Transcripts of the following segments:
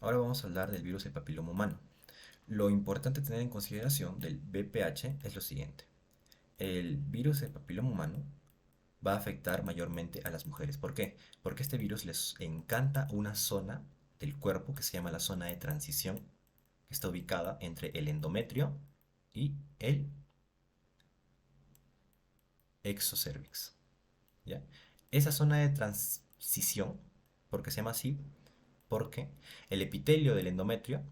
Ahora vamos a hablar del virus del papiloma humano. Lo importante tener en consideración del VPH es lo siguiente. El virus del papiloma humano va a afectar mayormente a las mujeres. ¿Por qué? Porque este virus les encanta una zona del cuerpo que se llama la zona de transición, que está ubicada entre el endometrio y el exocervix. ¿Ya? Esa zona de transición, ¿por qué se llama así? Porque el epitelio del endometrio,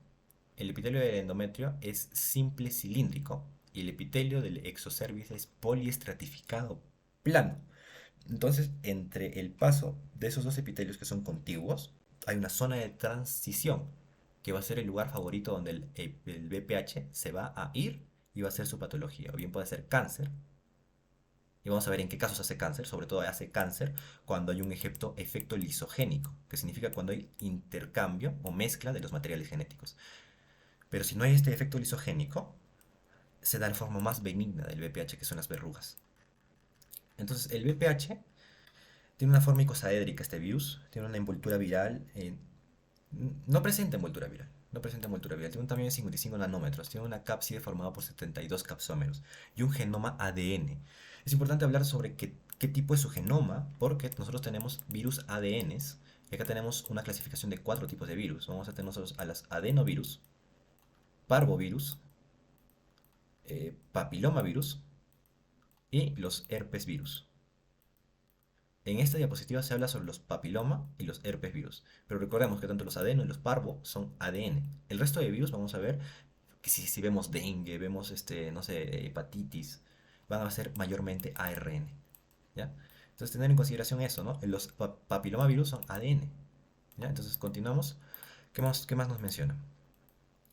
el epitelio del endometrio es simple cilíndrico y el epitelio del exocervix es poliestratificado plano. Entonces, entre el paso de esos dos epitelios que son contiguos, hay una zona de transición que va a ser el lugar favorito donde el VPH se va a ir y va a ser su patología. O bien puede ser cáncer, y vamos a ver en qué casos hace cáncer, sobre todo hace cáncer cuando hay un efecto lisogénico, que significa cuando hay intercambio o mezcla de los materiales genéticos. Pero si no hay este efecto lisogénico, se da la forma más benigna del VPH, que son las verrugas. Entonces, el VPH tiene una forma icosaédrica, este virus, tiene una envoltura viral, no presenta envoltura viral, no presenta envoltura viral, tiene un tamaño de 55 nanómetros, tiene una cápside formada por 72 capsómeros y un genoma ADN. Es importante hablar sobre qué tipo es su genoma, porque nosotros tenemos virus ADNs, y acá tenemos una clasificación de 4 tipos de virus. Vamos a tener nosotros a las adenovirus, parvovirus, papilomavirus y los herpes virus. En esta diapositiva se habla sobre los papiloma y los herpes virus, pero recordemos que tanto los adeno y los parvo son ADN. El resto de virus vamos a ver que si vemos dengue, vemos no sé, hepatitis, van a ser mayormente ARN, ¿ya? Entonces tener en consideración eso, ¿no? Los papilomavirus son ADN, ¿ya? Entonces continuamos. ¿Qué más nos menciona?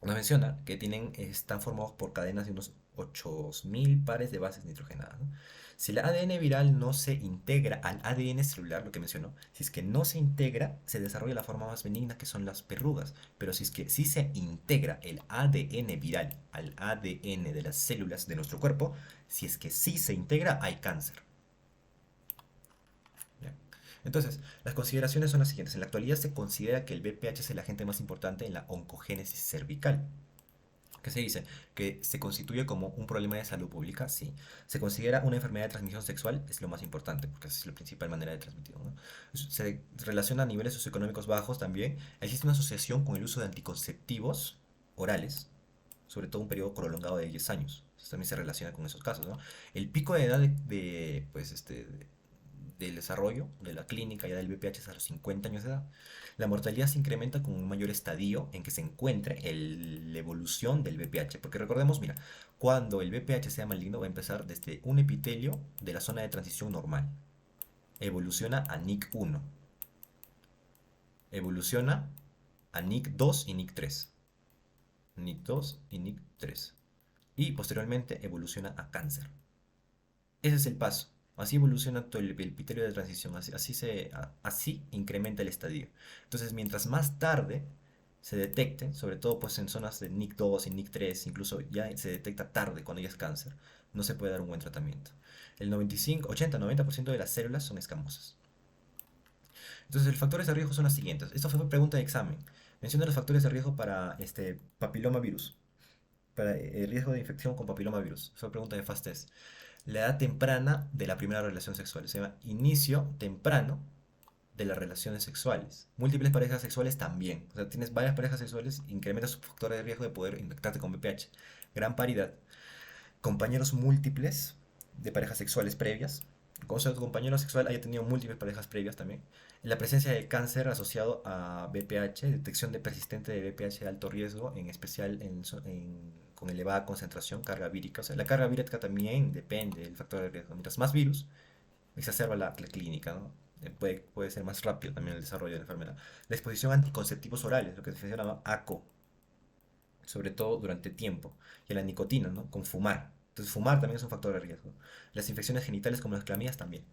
Nos menciona que están formados por cadenas de unos 8000 pares de bases nitrogenadas, ¿no? Si el ADN viral no se integra al ADN celular, lo que mencionó, si es que no se integra, se desarrolla la forma más benigna que son las verrugas. Pero si es que sí se integra el ADN viral al ADN de las células de nuestro cuerpo, si es que sí se integra, hay cáncer. ¿Ya? Entonces, las consideraciones son las siguientes. En la actualidad se considera que el VPH es el agente más importante en la oncogénesis cervical. ¿Qué se dice? Que se constituye como un problema de salud pública, sí. Se considera una enfermedad de transmisión sexual, es lo más importante, porque esa es la principal manera de transmitirlo, ¿no? Se relaciona a niveles socioeconómicos bajos también. Existe una asociación con el uso de anticonceptivos orales, sobre todo un periodo prolongado de 10 años. Eso también se relaciona con esos casos, ¿no? El pico de edad del desarrollo de la clínica ya del VPH es a los 50 años de edad. La mortalidad se incrementa con un mayor estadio en que se encuentre la evolución del VPH. Porque recordemos, mira, cuando el VPH sea maligno va a empezar desde un epitelio de la zona de transición normal. Evoluciona a NIC1. Evoluciona a NIC2 y NIC3. NIC2 y NIC3. Y posteriormente evoluciona a cáncer. Ese es el paso. Así evoluciona todo el epitelio de transición, así incrementa el estadio. Entonces, mientras más tarde se detecte, sobre todo pues en zonas de NIC2 y NIC3, incluso ya se detecta tarde cuando ya es cáncer, no se puede dar un buen tratamiento. El 95, 80-90% de las células son escamosas. Entonces, los factores de riesgo son los siguientes. Esto fue pregunta de examen. Menciona los factores de riesgo para papilomavirus, para el riesgo de infección con papilomavirus. Fue pregunta de Fast Test. La edad temprana de la primera relación sexual. Se llama inicio temprano de las relaciones sexuales. Múltiples parejas sexuales también. O sea, tienes varias parejas sexuales, incrementas su factor de riesgo de poder infectarte con VPH. Gran paridad. Compañeros múltiples de parejas sexuales previas. Como si tu compañero sexual haya tenido múltiples parejas previas también. La presencia de cáncer asociado a VPH, detección de persistente de VPH de alto riesgo, en especial con elevada concentración, carga vírica. O sea, la carga vírica también depende del factor de riesgo. Mientras más virus, exacerba la clínica, ¿no? Puede ser más rápido también el desarrollo de la enfermedad. La exposición a anticonceptivos orales, lo que se llama ACO, sobre todo durante tiempo. Y a la nicotina, ¿no? Con fumar. Entonces, fumar también es un factor de riesgo. Las infecciones genitales como las clamidas también.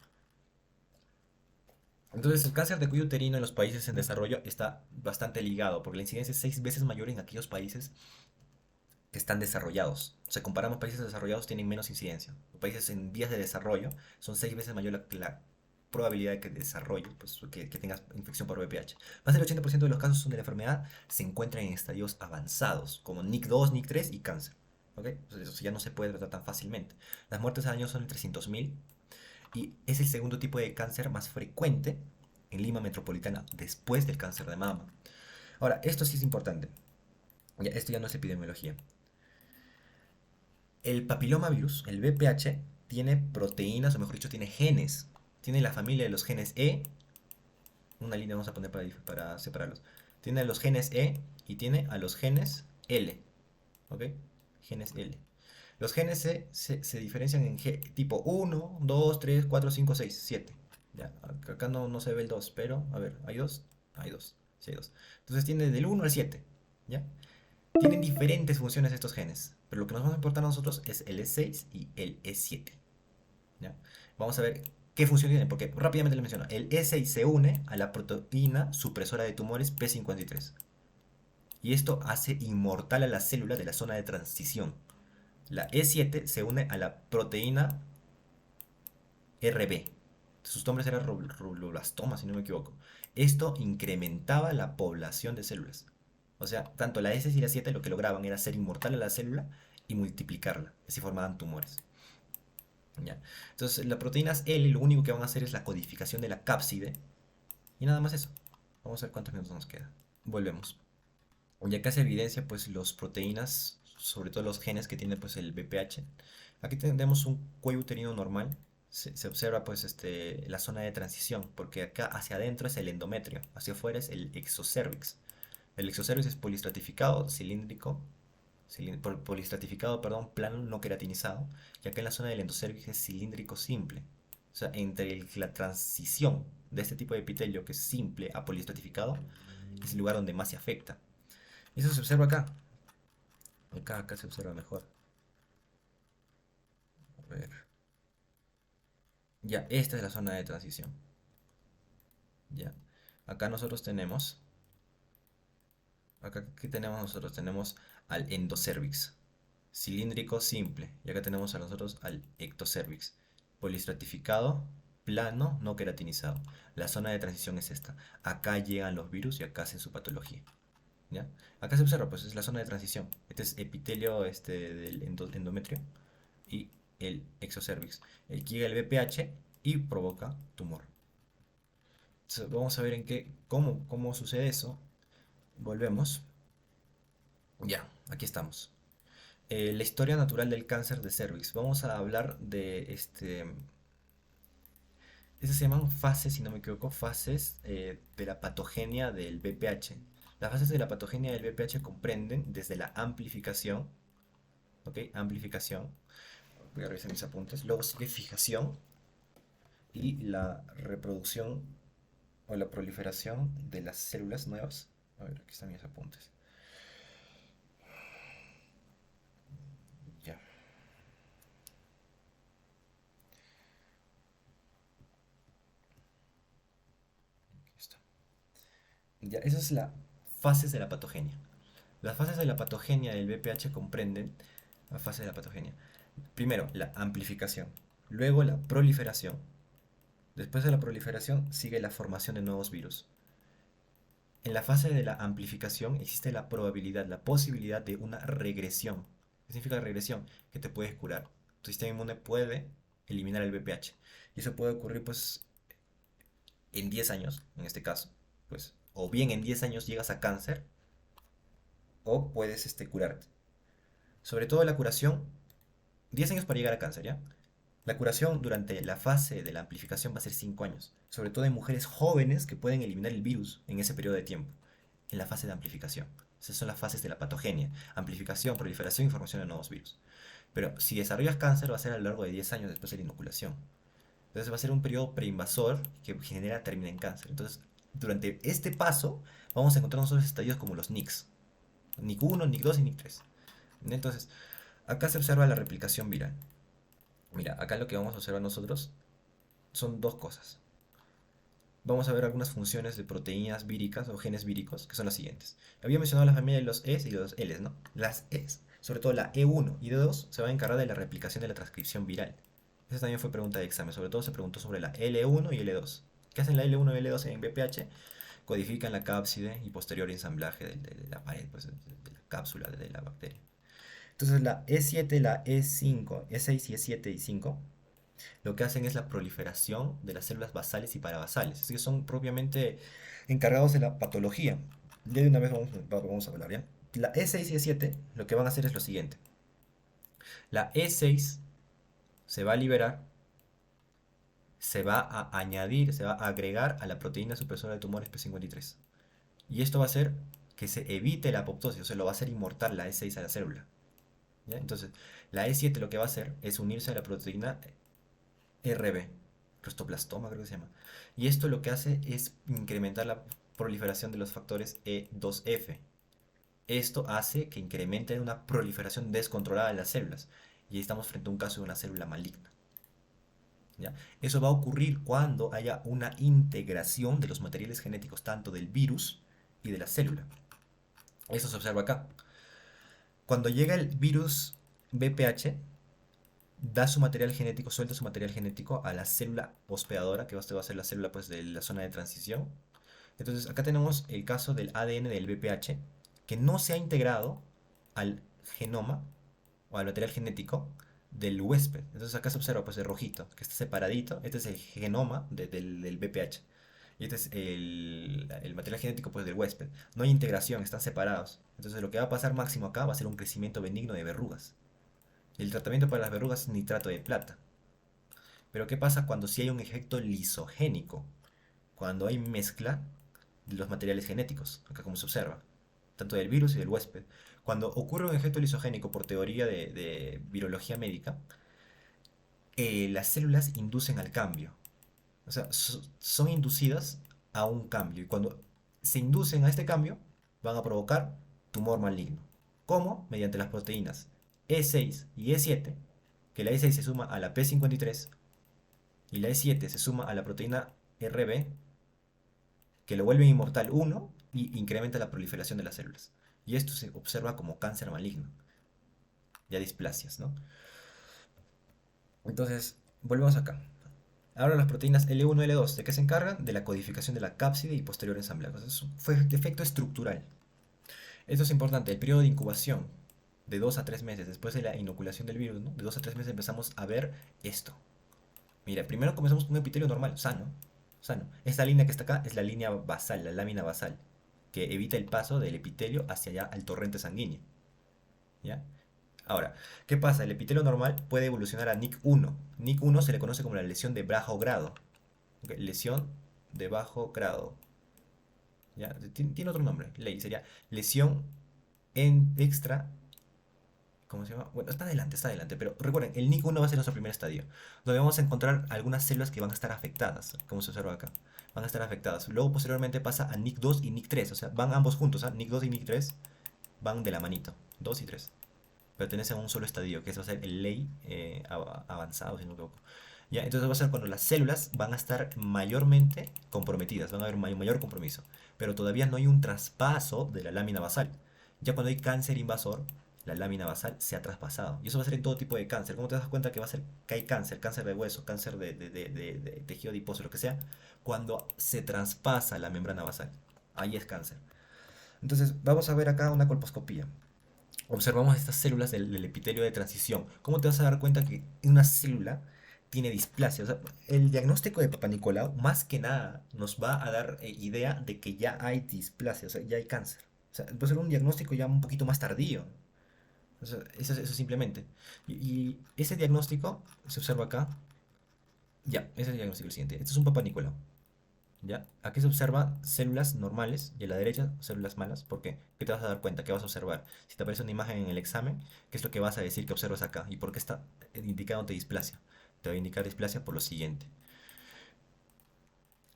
Entonces, el cáncer de cuello uterino en los países en desarrollo está bastante ligado, porque la incidencia es 6 veces mayor en aquellos países que están desarrollados. O sea, comparamos países desarrollados tienen menos incidencia. Los países en vías de desarrollo son 6 veces mayor la probabilidad de que desarrolle, pues que tengas infección por VPH. Más del 80% de los casos de la enfermedad se encuentran en estadios avanzados, como NIC2, NIC3 y cáncer. ¿Ok? Entonces eso ya no se puede tratar tan fácilmente. Las muertes al año son de 300.000 y es el segundo tipo de cáncer más frecuente en Lima metropolitana después del cáncer de mama. Ahora, esto sí es importante. Esto ya no es epidemiología. El papilomavirus, el VPH, tiene proteínas, o mejor dicho, tiene genes. Tiene la familia de los genes E. Una línea vamos a poner para separarlos. Tiene a los genes E y tiene a los genes L. ¿Ok? Genes L. Los genes E se diferencian en tipo 1, 2, 3, 4, 5, 6, 7. Ya, acá no se ve el 2, pero a ver, ¿hay 2? Hay 2. Sí hay 2. Entonces tiene del 1 al 7. ¿Ya? Tienen diferentes funciones estos genes, pero lo que nos va a importar a nosotros es el E6 y el E7. ¿Ya? Vamos a ver qué función tienen, porque rápidamente les menciono. El E6 se une a la proteína supresora de tumores P53. Y esto hace inmortal a la célula de la zona de transición. La E7 se une a la proteína RB. Sus nombres eran rublastoma, si no me equivoco. Esto incrementaba la población de células. O sea, tanto la S y la 7 lo que lograban era hacer inmortal a la célula y multiplicarla. Así formaban tumores. ¿Ya? Entonces, las proteínas L lo único que van a hacer es la codificación de la cápside. Y nada más eso. Vamos a ver cuántos minutos nos queda. Volvemos. Ya que hace evidencia, pues, las proteínas, sobre todo los genes que tiene, pues, el BPH. Aquí tenemos un cuello uterino normal. Se observa, pues, la zona de transición, porque acá hacia adentro es el endometrio, hacia afuera es el exocervix. El exocervix es polistratificado, cilíndrico, polistratificado, perdón, plano, no queratinizado, y acá en la zona del endocervix es cilíndrico simple. O sea, entre la transición de este tipo de epitelio que es simple a polistratificado, es el lugar donde más se afecta. Y eso se observa acá. Acá se observa mejor. A ver. Ya, esta es la zona de transición. Ya. Acá nosotros tenemos. Acá, ¿qué tenemos nosotros? Tenemos al endocervix. Cilíndrico simple. Y acá tenemos a nosotros al ectocervix. Polistratificado, plano, no queratinizado. La zona de transición es esta. Acá llegan los virus y acá hacen su patología. ¿Ya? Acá se observa, pues es la zona de transición. Este es epitelio del endometrio y el exocervix. Aquí llega el BPH y provoca tumor. Entonces, vamos a ver cómo sucede eso. Volvemos. Ya, aquí estamos. La historia natural del cáncer de cervix. Vamos a hablar de Esas se llaman fases, si no me equivoco, fases de la patogenia del BPH. Las fases de la patogenia del BPH comprenden desde la amplificación, ¿ok? Amplificación. Voy a revisar mis apuntes. Luego sigue fijación y la reproducción o la proliferación de las células nuevas. A ver, aquí están mis apuntes. Ya. Aquí está. Ya, esa es la fases de la patogenia. Las fases de la patogenia del BPH comprenden la fase de la patogenia. Primero, la amplificación, luego la proliferación. Después de la proliferación sigue la formación de nuevos virus. En la fase de la amplificación existe la probabilidad, la posibilidad de una regresión. ¿Qué significa regresión? Que te puedes curar. Tu sistema inmune puede eliminar el BPH. Y eso puede ocurrir pues en 10 años, en este caso. Pues, o bien en 10 años llegas a cáncer o puedes curarte. Sobre todo la curación, 10 años para llegar a cáncer, ¿ya? La curación durante la fase de la amplificación va a ser 5 años, sobre todo en mujeres jóvenes que pueden eliminar el virus en ese periodo de tiempo, en la fase de amplificación. Esas son las fases de la patogenia: amplificación, proliferación y formación de nuevos virus. Pero si desarrollas cáncer va a ser a lo largo de 10 años después de la inoculación. Entonces va a ser un periodo preinvasor que termina en cáncer. Entonces, durante este paso vamos a encontrar nosotros estadios como los NICs. NIC 1, NIC 2 y NIC 3. Entonces, acá se observa la replicación viral. Mira, acá lo que vamos a observar nosotros son dos cosas. Vamos a ver algunas funciones de proteínas víricas o genes víricos, que son las siguientes. Había mencionado la familia de los Es y de los Ls, ¿no? Las Es, sobre todo la E1 y E2, se van a encargar de la replicación de la transcripción viral. Esa también fue pregunta de examen. Sobre todo se preguntó sobre la L1 y L2. ¿Qué hacen la L1 y L2 en BPH? Codifican la cápside y posterior ensamblaje de la pared, pues, de la cápsula de la bacteria. Entonces la E7, la E5, E6 y E7 y 5 lo que hacen es la proliferación de las células basales y parabasales. Así que son propiamente encargados de la patología. Ya de una vez vamos a hablar, ¿ya? La E6 y E7 lo que van a hacer es lo siguiente. La E6 se va a liberar, se va a añadir, se va a agregar a la proteína supresora de tumores P53. Y esto va a hacer que se evite la apoptosis, o sea, lo va a hacer inmortal la E6 a la célula. ¿Ya? Entonces, la E7 lo que va a hacer es unirse a la proteína RB, restoplastoma creo que se llama. Y esto lo que hace es incrementar la proliferación de los factores E2F. Esto hace que incremente una proliferación descontrolada de las células. Y ahí estamos frente a un caso de una célula maligna. ¿Ya? Eso va a ocurrir cuando haya una integración de los materiales genéticos, tanto del virus y de la célula. Eso se observa acá. Cuando llega el virus BPH, da su material genético, suelta su material genético a la célula hospedadora, que va a ser la célula pues, de la zona de transición. Entonces acá tenemos el caso del ADN del BPH, que no se ha integrado al genoma o al material genético del huésped. Entonces acá se observa pues el rojito, que está separadito. Este es el genoma del BPH. Y este es el material genético pues, del huésped. No hay integración, están separados. Entonces lo que va a pasar máximo acá va a ser un crecimiento benigno de verrugas. El tratamiento para las verrugas es nitrato de plata. Pero ¿qué pasa cuando sí hay un efecto lisogénico? Cuando hay mezcla de los materiales genéticos, acá como se observa, tanto del virus y del huésped. Cuando ocurre un efecto lisogénico por teoría de virología médica, las células inducen al cambio. O sea, son inducidas a un cambio. Y cuando se inducen a este cambio, van a provocar tumor maligno. ¿Cómo? Mediante las proteínas E6 y E7, que la E6 se suma a la P53 y la E7 se suma a la proteína RB, que lo vuelve inmortal 1 y incrementa la proliferación de las células. Y esto se observa como cáncer maligno, ya displasias, ¿no? Entonces, volvemos acá. Ahora las proteínas L1 y L2, ¿de qué se encargan? De la codificación de la cápside y posterior ensamblaje. Entonces, fue efecto estructural. Esto es importante, el periodo de incubación, de 2 a 3 meses después de la inoculación del virus, ¿no? De 2 a 3 meses empezamos a ver esto. Mira, primero comenzamos con un epitelio normal, sano, sano. Esta línea que está acá es la línea basal, la lámina basal, que evita el paso del epitelio hacia allá al torrente sanguíneo. ¿Ya? Ahora, ¿qué pasa? El epitelio normal puede evolucionar a NIC1. NIC1 se le conoce como la lesión de bajo grado. ¿Ok? Lesión de bajo grado. ¿Ya? Tiene otro nombre, ley. Sería lesión en extra. ¿Cómo se llama? Bueno, está adelante, pero recuerden, el NIC1 va a ser nuestro primer estadio, donde vamos a encontrar algunas células que van a estar afectadas, como se observa acá. Van a estar afectadas. Luego, posteriormente, pasa a NIC2 y NIC3, o sea, van ambos juntos, ¿ah? NIC2 y NIC3 van de la manito, 2 y 3. Pertenecen a un solo estadio, que es va a ser el ley avanzado, si no me equivoco. Ya, entonces va a ser cuando las células van a estar mayormente comprometidas, van a haber mayor compromiso, pero todavía no hay un traspaso de la lámina basal. Ya cuando hay cáncer invasor, la lámina basal se ha traspasado. Y eso va a ser en todo tipo de cáncer. ¿Cómo te das cuenta que va a ser que hay cáncer, cáncer de hueso, cáncer de tejido adiposo, lo que sea? Cuando se traspasa la membrana basal. Ahí es cáncer. Entonces, vamos a ver acá una colposcopía. Observamos estas células del epitelio de transición. ¿Cómo te vas a dar cuenta que una célula tiene displasia? O sea, el diagnóstico de Papa Nicolau, más que nada, nos va a dar idea de que ya hay displasia, o sea, ya hay cáncer. O sea, puede ser un diagnóstico ya un poquito más tardío. O sea, eso simplemente. Y ese diagnóstico se observa acá. Ya, ese es el diagnóstico el siguiente. Este es un Papa Nicolau. ¿Ya? Aquí se observa células normales y a la derecha células malas. ¿Por qué? ¿Qué te vas a dar cuenta? ¿Qué vas a observar? Si te aparece una imagen en el examen, ¿qué es lo que vas a decir que observas acá? ¿Y por qué está indicándote displasia? Te va a indicar displasia por lo siguiente.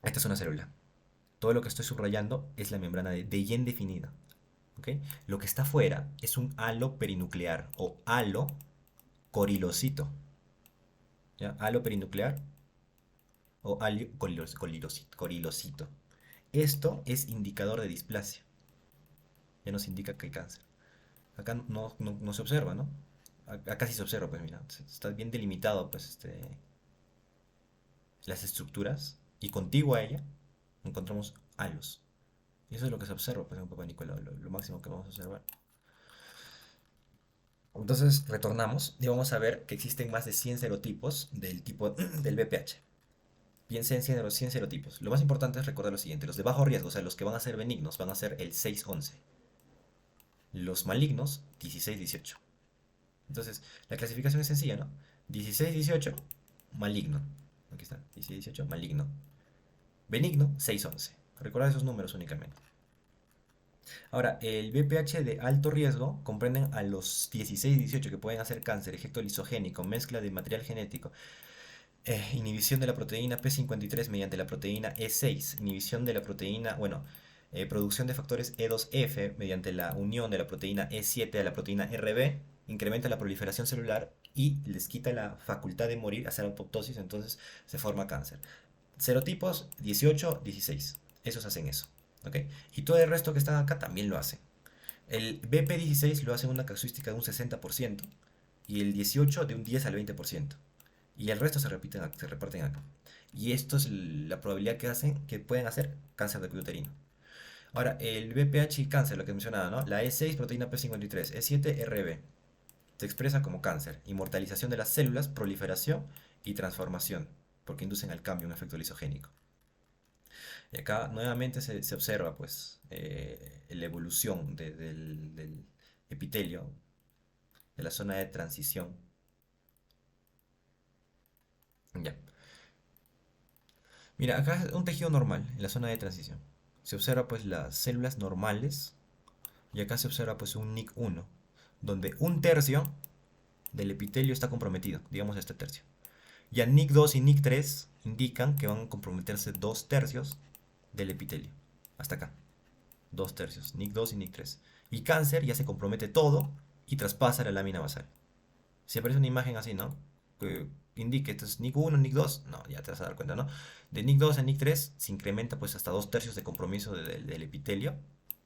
Esta es una célula. Todo lo que estoy subrayando es la membrana de Yen definida. ¿Ok? Lo que está afuera es un halo perinuclear o halo corilocito. ¿Ya? Halo perinuclear o halo corilocito. Esto es indicador de displasia. Ya nos indica que hay cáncer. Acá no se observa, ¿no? acá sí se observa, pues mira, está bien delimitado, pues las estructuras, y contiguo a ella encontramos halos. Y eso es lo que se observa, pues, en Papá Nicolau, lo máximo que vamos a observar. Entonces retornamos y vamos a ver que existen más de 100 serotipos del tipo del BPH. Piensen en 100 serotipos. Lo más importante es recordar lo siguiente: los de bajo riesgo, o sea, los que van a ser benignos, van a ser el 6-11. Los malignos, 16-18. Entonces, la clasificación es sencilla, ¿no? 16-18, maligno. Aquí está, 16-18, maligno. Benigno, 6-11. Recordad esos números únicamente. Ahora, el BPH de alto riesgo comprenden a los 16-18 que pueden hacer cáncer, efecto lisogénico, mezcla de material genético, inhibición de la proteína P53 mediante la proteína E6, inhibición de la proteína, bueno, producción de factores E2F mediante la unión de la proteína E7 a la proteína RB, incrementa la proliferación celular y les quita la facultad de morir, hacer apoptosis, entonces se forma cáncer. Serotipos 18, 16, esos hacen eso, ¿ok? Y todo el resto que están acá también lo hacen. El BP16 lo hace en una casuística de un 60% y el 18 de un 10 al 20%. Y el resto se reparten acá. Y esto es la probabilidad que hacen que pueden hacer cáncer de cuello uterino. Ahora, el BPH y cáncer, lo que mencionaba, ¿no? La E6, proteína P53, E7, RB. Se expresa como cáncer, inmortalización de las células, proliferación y transformación, porque inducen al cambio, un efecto lisogénico. Y acá nuevamente se observa, pues, la evolución del epitelio, de la zona de transición. Ya. Mira, acá es un tejido normal, en la zona de transición. Se observa pues las células normales y acá se observa pues un NIC1, donde un tercio del epitelio está comprometido, digamos este tercio. Y a NIC2 y NIC3 indican que van a comprometerse 2 tercios del epitelio. Hasta acá, 2 tercios, NIC2 y NIC3. Y cáncer ya se compromete todo y traspasa la lámina basal. Si aparece una imagen así, ¿no? Que indique, esto es NIC1, NIC2, no, ya te vas a dar cuenta, ¿no? De NIC2 a NIC3 se incrementa pues hasta 2 tercios de compromiso del epitelio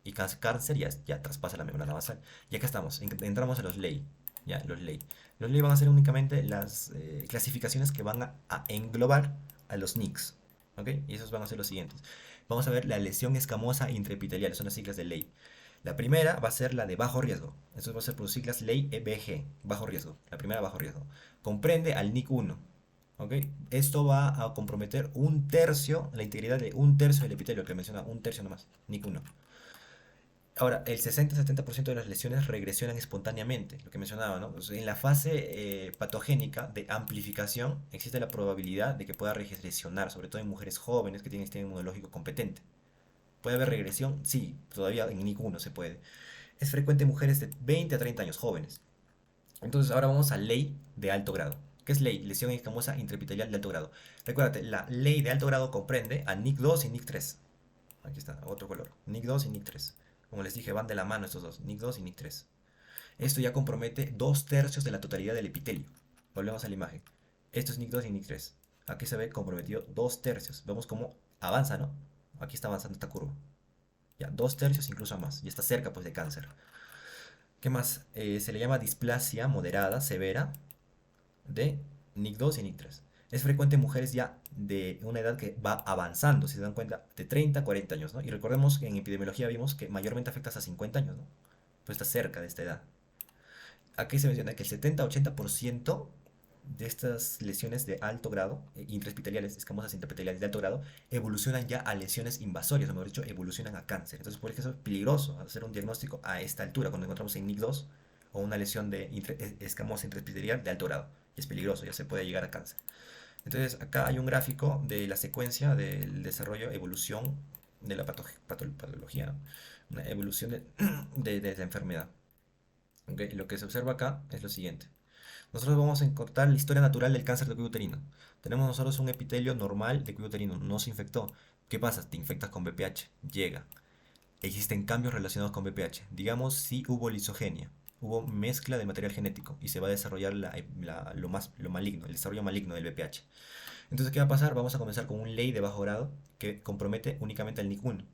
y cáncer ya traspasa la membrana basal. Y acá estamos, entramos a los ley, ya, los ley. Los ley van a ser únicamente las clasificaciones que van a englobar a los NICs, ¿ok? Y esos van a ser los siguientes. Vamos a ver la lesión escamosa intraepitelial, son las siglas de ley. La primera va a ser la de bajo riesgo. Esto va a ser por siglas ley EBG, bajo riesgo. La primera bajo riesgo. Comprende al NIC1. ¿Ok? Esto va a comprometer un tercio, la integridad de un tercio del epitelio, que menciona un tercio nomás, NIC1. Ahora, el 60-70% de las lesiones regresionan espontáneamente, lo que mencionaba, ¿no? Pues en la fase patogénica de amplificación existe la probabilidad de que pueda regresionar, sobre todo en mujeres jóvenes que tienen sistema inmunológico competente. ¿Puede haber regresión? Sí, todavía en NIC1 se puede. Es frecuente en mujeres de 20 a 30 años jóvenes. Entonces ahora vamos a ley de alto grado. ¿Qué es ley? Lesión escamosa intraepitelial de alto grado. Recuérdate, la ley de alto grado comprende a NIC2 y NIC3. Aquí está, otro color. NIC2 y NIC3. Como les dije, van de la mano estos dos, NIC2 y NIC3. Esto ya compromete 2 tercios de la totalidad del epitelio. Volvemos a la imagen. Esto es NIC2 y NIC3. Aquí se ve comprometido 2 tercios. Vemos cómo avanza, ¿no? Aquí está avanzando esta curva. Ya, 2 tercios incluso más. Y está cerca pues de cáncer. ¿Qué más? Se le llama displasia moderada, severa, de NIC2 y NIC3. Es frecuente en mujeres ya de una edad que va avanzando, si se dan cuenta, de 30 a 40 años, ¿no? Y recordemos que en epidemiología vimos que mayormente afecta hasta 50 años, ¿no? Pues está cerca de esta edad. Aquí se menciona que el 70-80% de estas lesiones de alto grado, intraepiteliales, escamosas intraepiteliales de alto grado, evolucionan ya a lesiones invasorias, o mejor dicho, evolucionan a cáncer. Entonces, por eso es peligroso hacer un diagnóstico a esta altura, cuando encontramos en NIC2 o una lesión de escamosa intraepitelial de alto grado. Y es peligroso, ya se puede llegar a cáncer. Entonces, acá hay un gráfico de la secuencia del desarrollo, evolución de la patología, ¿no? Una evolución de la enfermedad. ¿Okay? Lo que se observa acá es lo siguiente. Nosotros vamos a encontrar la historia natural del cáncer de cuello uterino. Tenemos nosotros un epitelio normal de cuello uterino, no se infectó. ¿Qué pasa? Te infectas con BPH, llega. Existen cambios relacionados con BPH. Digamos si hubo lisogenia, hubo mezcla de material genético y se va a desarrollar lo maligno, el desarrollo maligno del BPH. Entonces, ¿qué va a pasar? Vamos a comenzar con un ley de bajo grado que compromete únicamente al NIC1.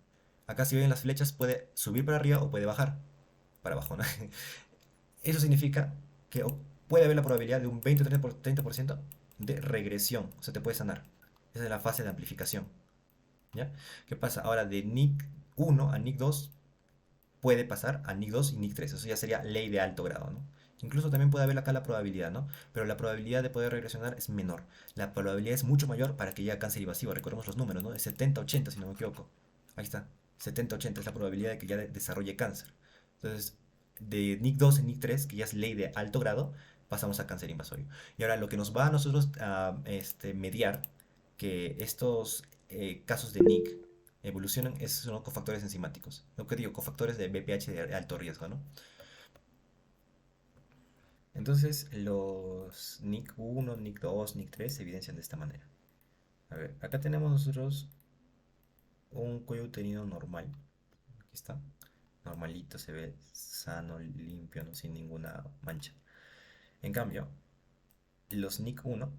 Acá si ven las flechas puede subir para arriba o puede bajar para abajo, ¿no? Eso significa que puede haber la probabilidad de un 20 o 30% de regresión, o sea, te puede sanar. Esa es la fase de amplificación, ¿ya? ¿Qué pasa? Ahora de NIC 1 a NIC 2 puede pasar a NIC 2 y NIC 3, eso ya sería ley de alto grado, ¿no? Incluso también puede haber acá la probabilidad, ¿no? Pero la probabilidad de poder regresionar es menor. La probabilidad es mucho mayor para que llegue a cáncer invasivo. Recordemos los números, ¿no? Es 70-80 si no me equivoco. Ahí está. 70-80 es la probabilidad de que ya desarrolle cáncer. Entonces, de NIC 2 en NIC 3, que ya es ley de alto grado, pasamos a cáncer invasorio. Y ahora lo que nos va a nosotros a mediar que estos casos de NIC evolucionan son cofactores enzimáticos. Lo que digo, cofactores de BPH de alto riesgo, ¿no? Entonces, los NIC 1, NIC 2, NIC 3 se evidencian de esta manera. A ver, acá tenemos nosotros un cuello uterino normal. Aquí está. Normalito, se ve sano, limpio, ¿no? Sin ninguna mancha. En cambio, los NIC 1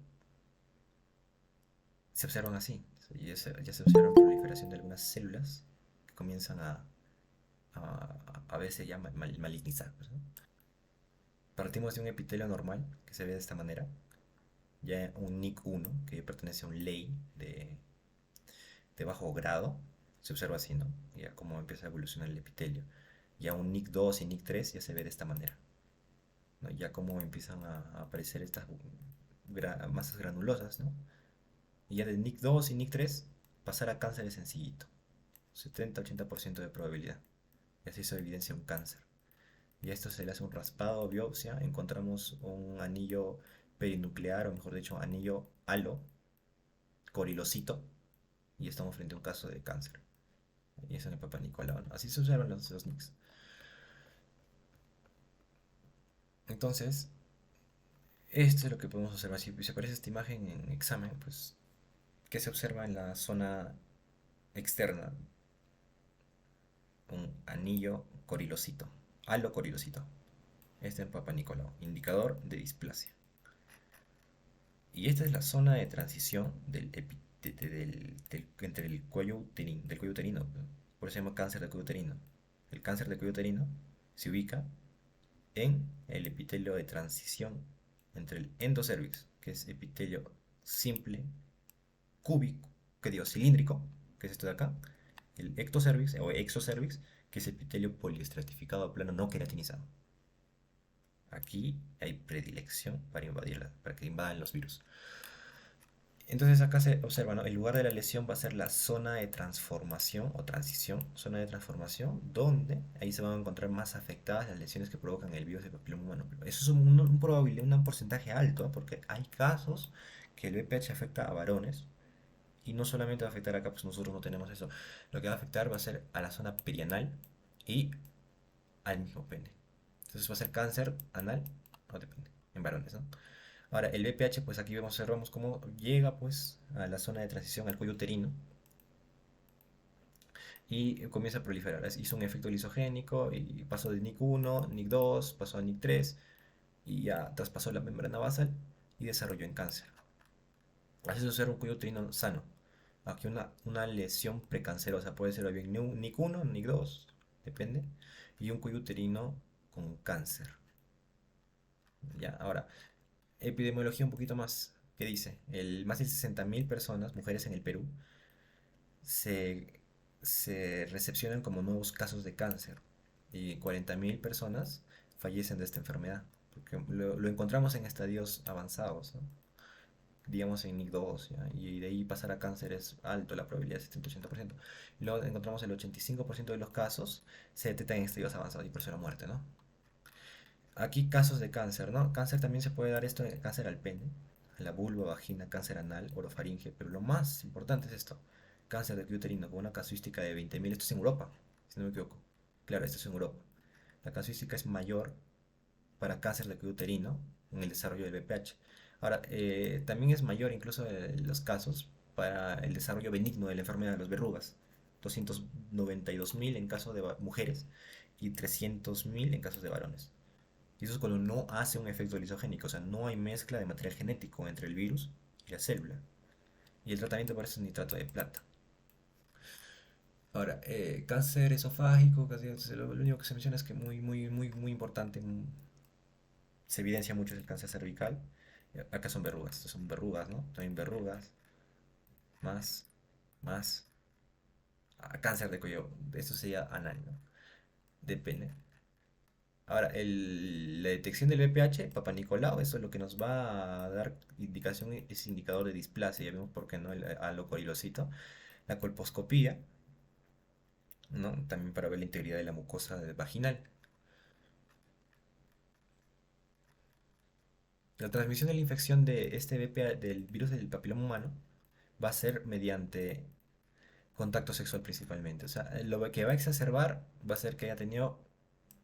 se observan así. Ya se observa proliferación de algunas células que comienzan a veces ya malignizar, pues, ¿no? Partimos de un epitelio normal que se ve de esta manera. Ya un NIC 1 que pertenece a un ley de bajo grado, se observa así, ¿no? Ya cómo empieza a evolucionar el epitelio. Ya un NIC 2 y NIC 3 ya se ve de esta manera, ¿no? Ya cómo empiezan a aparecer estas masas granulosas, ¿no? Y ya de NIC 2 y NIC 3 pasar a cáncer es sencillito, 70-80% de probabilidad. Y así se evidencia un cáncer. Y a esto se le hace un raspado, biopsia, encontramos un anillo perinuclear, o mejor dicho, anillo halo, corilocito, y estamos frente a un caso de cáncer. Y eso en el Papa Nicolau, ¿no? Así se usaron los NICs. Entonces, esto es lo que podemos observar. Si se aparece esta imagen en examen, pues, ¿qué se observa en la zona externa? Un anillo corilocito, halo corilocito. Este en Papa Nicolau, indicador de displasia. Y esta es la zona de transición entre el cuello uterino, del cuello uterino. Por eso se llama cáncer de cuello uterino. El cáncer de cuello uterino se ubica en el epitelio de transición entre el endocervix, que es epitelio simple, cúbico, que digo, cilíndrico, que es esto de acá, el ectocervix o exocervix, que es epitelio poliestratificado plano no queratinizado. Aquí hay predilección para invadirla, para que invadan los virus. Entonces acá se observa, ¿no? El lugar de la lesión va a ser la zona de transformación o transición, zona de transformación, donde ahí se van a encontrar más afectadas las lesiones que provocan el virus del papiloma humano. Eso es un probabilidad, un porcentaje alto, ¿eh? Porque hay casos que el VPH afecta a varones y no solamente va a afectar acá, pues nosotros no tenemos eso. Lo que va a afectar va a ser a la zona perianal y al mismo pene. Entonces va a ser cáncer anal, no depende, en varones, ¿no? Ahora, el BPH, pues aquí observamos cómo llega pues a la zona de transición al cuello uterino y comienza a proliferar. Hizo un efecto lisogénico y pasó de NIC 1, NIC 2, pasó a NIC 3 y ya traspasó la membrana basal y desarrolló en cáncer. Así se observa un cuello uterino sano. Aquí una lesión precancerosa, puede ser bien NIC 1, NIC 2, depende, y un cuello uterino con cáncer. Ya, ahora, epidemiología un poquito más. ¿Qué dice? Más de 60.000 personas, mujeres en el Perú, se, se recepcionan como nuevos casos de cáncer y 40.000 personas fallecen de esta enfermedad. Porque lo encontramos en estadios avanzados, ¿no? Digamos en NIC2, ¿ya? Y de ahí pasar a cáncer es alto, la probabilidad es 70-80%. Luego encontramos el 85% de los casos se detectan en estadios avanzados y por eso la muerte, ¿no? Aquí casos de cáncer, ¿no? Cáncer también se puede dar esto, cáncer al pene, a la vulva, vagina, cáncer anal, orofaringe, pero lo más importante es esto, cáncer de cuello uterino con una casuística de 20.000, esto es en Europa, si no me equivoco. Claro, esto es en Europa. La casuística es mayor para cáncer de cuello uterino en el desarrollo del BPH. Ahora, también es mayor incluso los casos para el desarrollo benigno de la enfermedad de las verrugas. 292.000 en caso de mujeres y 300.000 en casos de varones. Y eso es cuando no hace un efecto lisogénico, o sea, no hay mezcla de material genético entre el virus y la célula. Y el tratamiento para eso es nitrato de plata. Ahora, cáncer esofágico, lo único que se menciona es que muy importante, se evidencia mucho es el cáncer cervical. Acá son verrugas, estas son verrugas, ¿no? También verrugas, más, más. Cáncer de cuello, esto sería anal, ¿no? De pene. Ahora, la detección del BPH, Papa Nicolau, eso es lo que nos va a dar indicación, es indicador de displasia, ya vemos por qué no el alocorilocito. La colposcopía, ¿no? También para ver la integridad de la mucosa vaginal. La transmisión de la infección de este BPH, del virus del papiloma humano, va a ser mediante contacto sexual principalmente. O sea, lo que va a exacerbar va a ser que haya tenido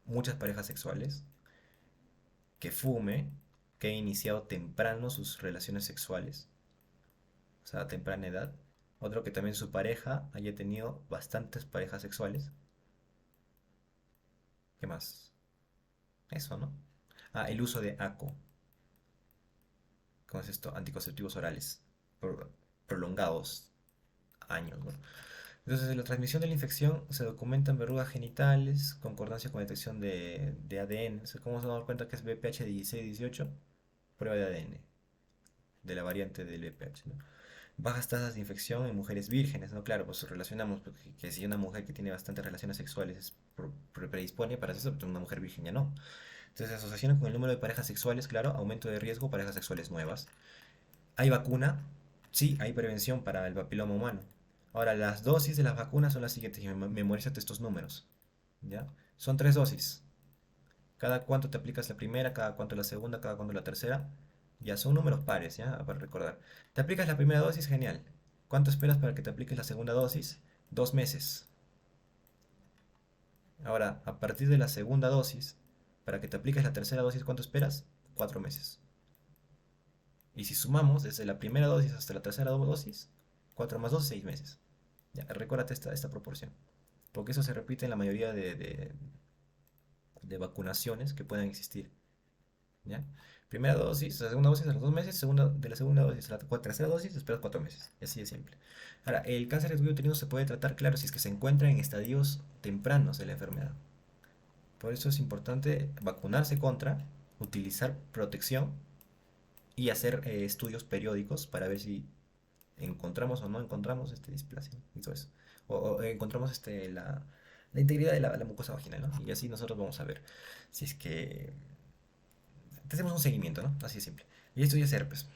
muchas parejas sexuales, que fume, que haya iniciado temprano sus relaciones sexuales, o sea, a temprana edad. Otro que también su pareja haya tenido bastantes parejas sexuales. ¿Qué más? Eso, ¿no? Ah, el uso de ACO. ¿Cómo es esto? Anticonceptivos orales. Prolongados. Años, ¿no? Entonces, la transmisión de la infección se documenta en verrugas genitales, concordancia con detección de ADN. O sea, ¿cómo se da cuenta que es BPH 16-18? Prueba de ADN, de la variante del BPH, ¿no? Bajas tasas de infección en mujeres vírgenes, ¿no? Claro, pues relacionamos que si una mujer que tiene bastantes relaciones sexuales predispone para eso, pues una mujer virgen ya no. Entonces, asociación con el número de parejas sexuales, claro, aumento de riesgo, parejas sexuales nuevas. ¿Hay vacuna? Sí, hay prevención para el papiloma humano. Ahora, las dosis de las vacunas son las siguientes, y memorízate estos números, ¿ya? Son 3 dosis. Cada cuánto te aplicas la primera, cada cuánto la segunda, cada cuánto la tercera. Ya son números pares, ¿ya? Para recordar. Te aplicas la primera dosis, genial. ¿Cuánto esperas para que te apliques la segunda dosis? 2 meses. Ahora, a partir de la segunda dosis, para que te apliques la tercera dosis, ¿cuánto esperas? 4 meses. Y si sumamos desde la primera dosis hasta la tercera dosis, 4 más 2, 6 meses. Ya, recuérdate esta proporción. Porque eso se repite en la mayoría de vacunaciones que puedan existir. ¿Ya? Primera dosis, la segunda dosis a los 2 meses, de la segunda dosis a la tercera dosis, esperas 4 meses. Y así de simple. Ahora, el cáncer de cuello uterino se puede tratar, claro, si es que se encuentra en estadios tempranos de la enfermedad. Por eso es importante vacunarse contra, utilizar protección y hacer estudios periódicos para ver si encontramos o no encontramos displasia y todo eso. O encontramos la integridad de la mucosa vaginal, ¿no? Y así nosotros vamos a ver si es que te hacemos un seguimiento, ¿no? Así de simple. Y esto ya es herpes.